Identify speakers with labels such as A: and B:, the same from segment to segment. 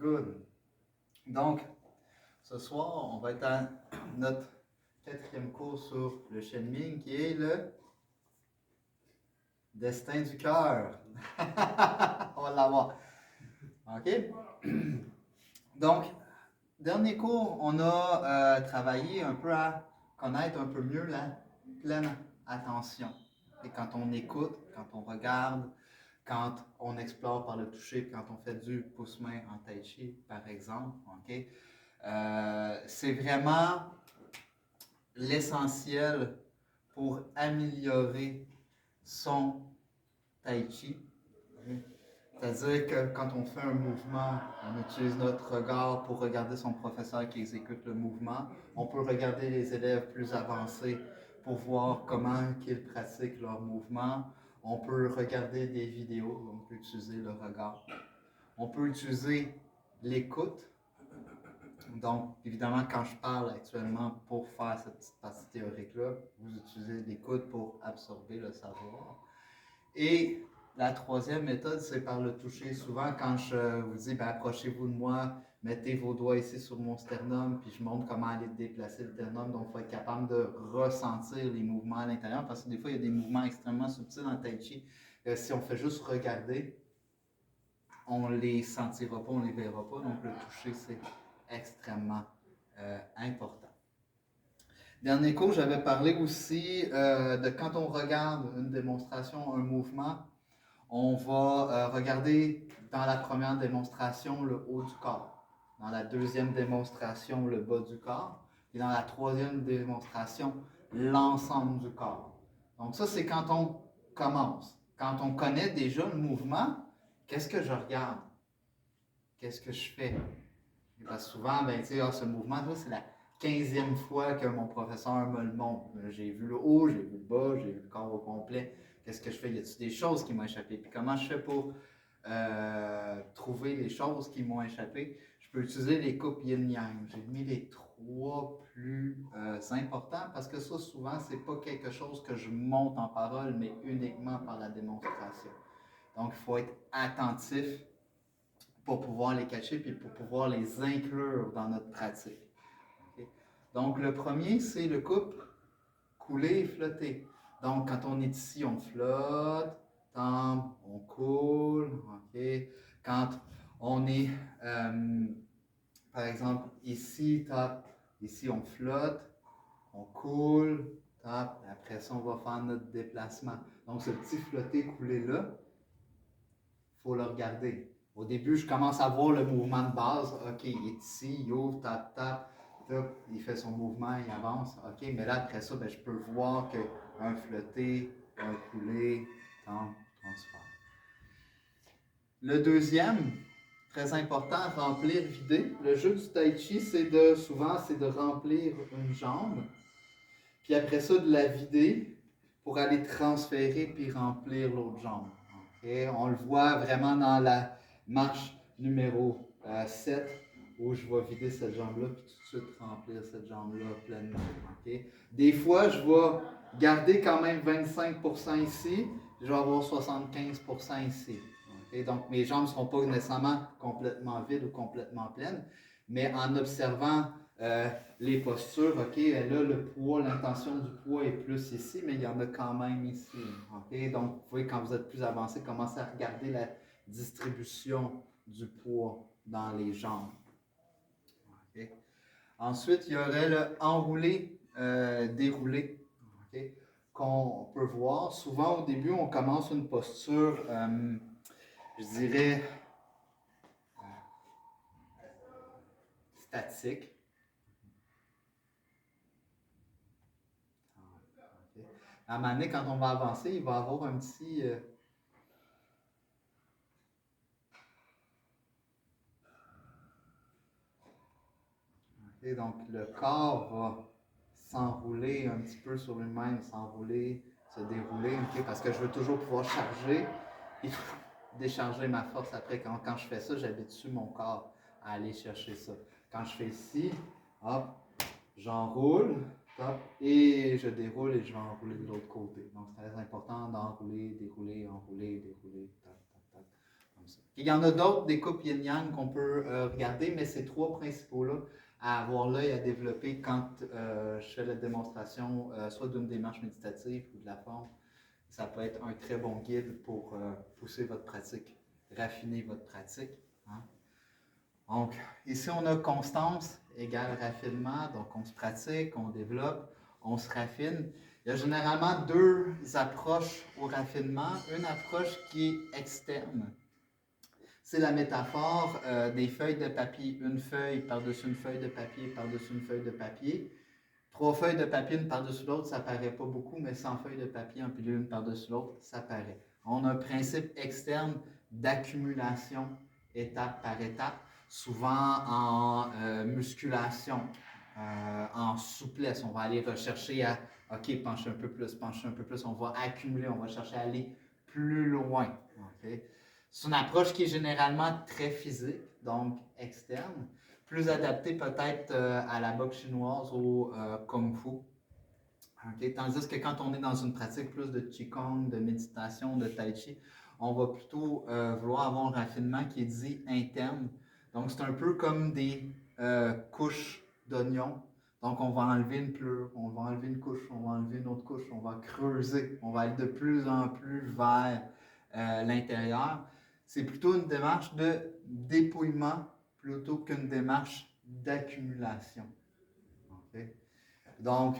A: Good. Donc, ce soir, on va être à notre quatrième cours sur le Shenming qui est le destin du cœur. On va l'avoir. OK? Donc, dernier cours, on a travaillé un peu à connaître un peu mieux la pleine attention. Et quand on écoute, quand on regarde, quand on explore par le toucher, quand on fait du pouce-main en tai chi, par exemple, OK? C'est vraiment l'essentiel pour améliorer son tai chi. C'est-à-dire que quand on fait un mouvement, on utilise notre regard pour regarder son professeur qui exécute le mouvement. On peut regarder les élèves plus avancés pour voir comment ils pratiquent leur mouvement. On peut regarder des vidéos, on peut utiliser le regard. On peut utiliser l'écoute. Donc, évidemment, quand je parle actuellement pour faire cette petite partie théorique-là, vous utilisez l'écoute pour absorber le savoir. Et la troisième méthode, c'est par le toucher. Souvent, quand je vous dis, approchez-vous de moi, mettez vos doigts ici sur mon sternum, puis je montre comment aller déplacer le sternum. Donc, il faut être capable de ressentir les mouvements à l'intérieur, parce que des fois, il y a des mouvements extrêmement subtils en tai chi. Si on fait juste regarder, on ne les sentira pas, on ne les verra pas. Donc, le toucher, c'est extrêmement important. Dernier cours, j'avais parlé aussi de quand on regarde une démonstration, un mouvement, on va regarder dans la première démonstration le haut du corps, dans la deuxième démonstration le bas du corps, et dans la troisième démonstration l'ensemble du corps. Donc ça, c'est quand on commence. Quand on connaît déjà le mouvement, qu'est-ce que je regarde? Qu'est-ce que je fais? Et parce que souvent, ce mouvement, c'est la 15e fois que mon professeur me le montre. J'ai vu le haut, j'ai vu le bas, j'ai vu le corps au complet. Qu'est-ce que je fais? Y a-t-il des choses qui m'ont échappé? Puis comment je fais pour trouver les choses qui m'ont échappé? Je peux utiliser les coupes yin-yang. J'ai mis les trois plus importants parce que ça, souvent, c'est pas quelque chose que je monte en parole, mais uniquement par la démonstration. Donc, il faut être attentif pour pouvoir les cacher puis pour pouvoir les inclure dans notre pratique. Okay? Donc, le premier, c'est le couple couler et flotter. Donc, quand on est ici, on flotte, on coule. Okay? Quand on est, par exemple, ici, ici, on flotte, on coule, après ça, on va faire notre déplacement. Donc, ce petit flotter couler-là, il faut le regarder. Au début, je commence à voir le mouvement de base. OK, il est ici, il ouvre, tape, il fait son mouvement, il avance. OK, mais là, après ça, je peux voir qu'un flotté, un coulé, transfert. Le deuxième, très important, remplir, vider. Le jeu du tai chi, souvent, c'est de remplir une jambe, puis après ça, de la vider pour aller transférer puis remplir l'autre jambe. Okay? On le voit vraiment dans la marche numéro 7 où je vais vider cette jambe-là puis tout de suite remplir cette jambe-là pleinement. Okay? Des fois, je vais garder quand même 25% ici, je vais avoir 75% ici. Okay? Donc, mes jambes ne seront pas nécessairement complètement vides ou complètement pleines, mais en observant les postures, OK, là, le poids, l'intention du poids est plus ici, mais il y en a quand même ici. OK, donc, vous voyez, quand vous êtes plus avancé, commencez à regarder la distribution du poids dans les jambes. Okay. Ensuite, il y aurait le enroulé, déroulé, okay, qu'on peut voir. Souvent, au début, on commence une posture, je dirais, statique. À un moment donné, quand on va avancer, il va y avoir un petit... Okay, donc, le corps va s'enrouler un petit peu sur lui-même, s'enrouler, se dérouler, okay, parce que je veux toujours pouvoir charger et décharger ma force après. Quand je fais ça, j'habitue mon corps à aller chercher ça. Quand je fais ici, hop, j'enroule, hop, et je déroule et je vais enrouler de l'autre côté. Donc, c'est très important d'enrouler, dérouler, enrouler, dérouler, tac, tac, tac, comme ça. OK, Il y en a d'autres, des couples yin-yang qu'on peut regarder, mais ces trois principaux-là à avoir l'œil à développer quand je fais la démonstration, soit d'une démarche méditative ou de la forme. Ça peut être un très bon guide pour pousser votre pratique, raffiner votre pratique. Hein? Donc, ici, on a constance égale raffinement. Donc, on se pratique, on développe, on se raffine. Il y a généralement deux approches au raffinement. Une approche qui est externe. C'est la métaphore des feuilles de papier. Une feuille par-dessus une feuille de papier, par-dessus une feuille de papier. 3 feuilles de papier, une par-dessus l'autre, ça paraît pas beaucoup, mais 100 feuilles de papier empilées une par-dessus l'autre, ça paraît. On a un principe externe d'accumulation étape par étape, souvent en musculation, en souplesse. On va aller rechercher à, OK, pencher un peu plus, on va accumuler, on va chercher à aller plus loin. Okay? C'est une approche qui est généralement très physique, donc externe, plus adaptée peut-être à la boxe chinoise ou au Kung Fu. Okay? Tandis que quand on est dans une pratique plus de Qigong, de méditation, de Tai Chi, on va plutôt vouloir avoir un raffinement qui est dit interne. Donc c'est un peu comme des couches d'oignons. Donc on va enlever une pleure, on va enlever une couche, on va enlever une autre couche, on va creuser, on va aller de plus en plus vers l'intérieur. C'est plutôt une démarche de dépouillement plutôt qu'une démarche d'accumulation. Okay? Donc,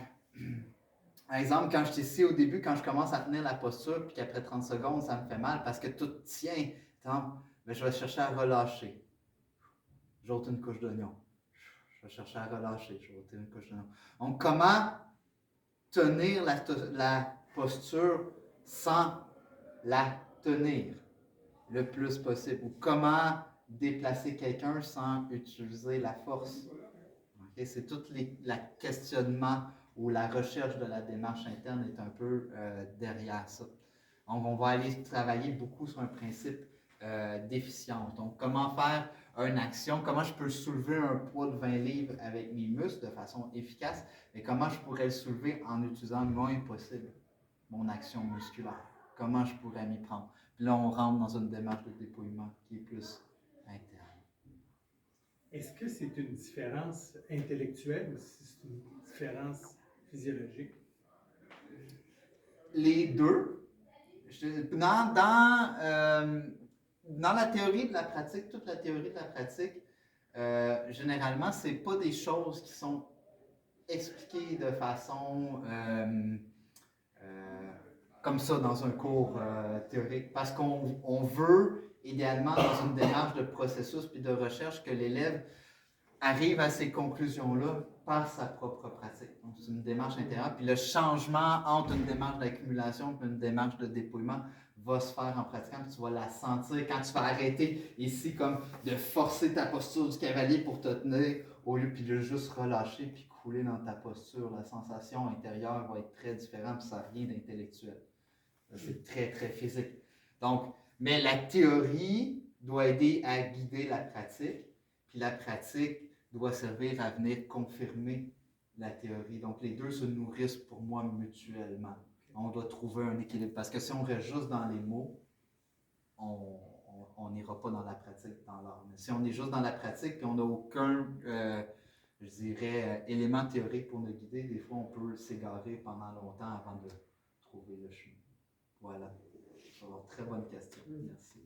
A: par exemple, quand je suis ici au début, quand je commence à tenir la posture, puis qu'après 30 secondes, ça me fait mal parce que tout tient, ben, je vais chercher à relâcher. J'ôte une couche d'oignon. Je vais chercher à relâcher. Je vais ôter une couche d'oignon. Donc, comment tenir la posture sans la tenir le plus possible? Ou comment déplacer quelqu'un sans utiliser la force? Okay? C'est tout le questionnement ou la recherche de la démarche interne est un peu derrière ça. Donc, on va aller travailler beaucoup sur un principe d'efficience. Donc, comment faire une action, comment je peux soulever un poids de 20 livres avec mes muscles de façon efficace, mais comment je pourrais le soulever en utilisant le moins possible mon action musculaire. Comment je pourrais m'y prendre. Puis là, on rentre dans une démarche de dépouillement qui est plus interne.
B: Est-ce que c'est une différence intellectuelle ou si c'est une différence physiologique?
A: Les deux. Dans la théorie de la pratique, toute la théorie de la pratique, généralement, ce n'est pas des choses qui sont expliquées de façon comme ça dans un cours théorique. Parce qu'on veut, idéalement, dans une démarche de processus puis de recherche, que l'élève arrive à ces conclusions-là par sa propre pratique. Donc, c'est une démarche intérieure. Puis le changement entre une démarche d'accumulation et une démarche de dépouillement va se faire en pratiquant. Puis tu vas la sentir quand tu vas arrêter ici, comme de forcer ta posture du cavalier pour te tenir, au lieu de juste relâcher puis couler dans ta posture. La sensation intérieure va être très différente, puis ça n'a rien d'intellectuel. C'est très, très physique. Donc, mais la théorie doit aider à guider la pratique, puis la pratique doit servir à venir confirmer la théorie. Donc, les deux se nourrissent pour moi mutuellement. On doit trouver un équilibre. Parce que si on reste juste dans les mots, on n'ira pas dans la pratique, dans l'art. Mais si on est juste dans la pratique, puis on n'a aucun, je dirais, élément théorique pour nous guider, des fois, on peut s'égarer pendant longtemps avant de trouver le chemin. Voilà. C'est une très bonne question. Merci.